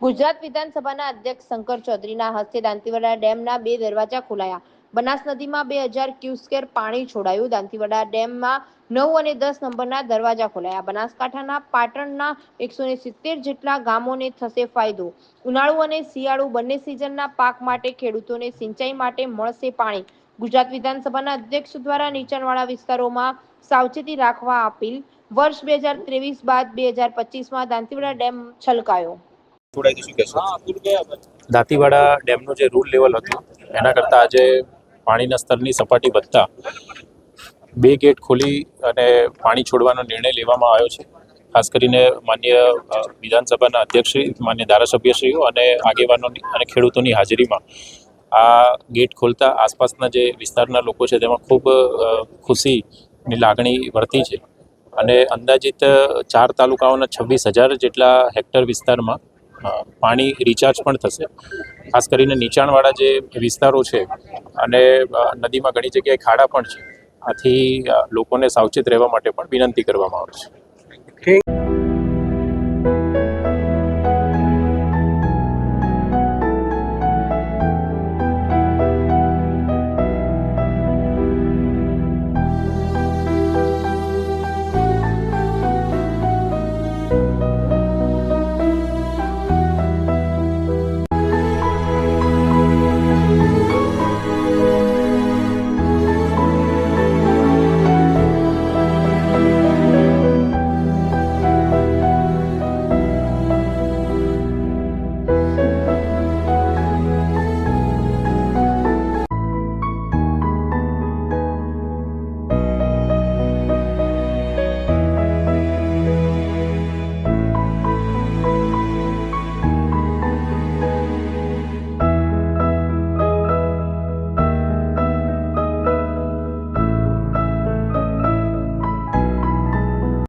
ગુજરાત વિધાનસભાના અધ્યક્ષ શંકર ચૌધરીના હસ્તે દાંતીવાડા ડેમના 2 દરવાજા ખોલાયા. બનાસ નદીમાં 2000 ક્યુસેક પાણી છોડાયું. દાંતીવાડા ડેમમાં 9 અને 10 નંબરના દરવાજા ખોલાયા. બનાસકાંઠાના પાટણના 170 જેટલા ગામોને થશે ફાયદો. ઉનાળુ અને શિયાળુ બંને સિઝનના પાક માટે ખેડૂતોને સિંચાઈ માટે મળશે પાણી. ગુજરાત વિધાનસભાના અધ્યક્ષ દ્વારા નીચાણવાળા વિસ્તારોમાં સાવચેતી રાખવા અપીલ. વર્ષ 2023 બાદ 2025માં દાંતીવાડા ડેમ છલકાયો. દાંતીવાડા ડેમનું જે રૂલ લેવલ હતું એના કરતાં આજે પાણીના સ્તરની સપાટી વધતા 2 ગેટ ખોલી અને પાણી છોડવાનો નિર્ણય લેવામાં આવ્યો છે. ખાસ કરીને માન્ય વિધાનસભાના અધ્યક્ષશ્રી, માન્ય ધારાસભ્યશ્રીઓ અને આગેવાનો અને ખેડૂતોની હાજરીમાં આ ગેટ ખોલતા આસપાસના જે વિસ્તારના લોકો છે તેમાં ખૂબ ખુશીની લાગણી વર્તી છે અને અંદાજિત 4 તાલુકાઓના 26,000 જેટલા હેક્ટર વિસ્તારમાં પાણી રિચાર્જ પણ થશે. ખાસ કરીને નીચાણવાળા જે વિસ્તારો છે અને નદીમાં ઘણી જગ્યાએ ખાડા પણ છે, આથી લોકોને સાવચેત રહેવા માટે પણ વિનંતી કરવામાં આવે છે.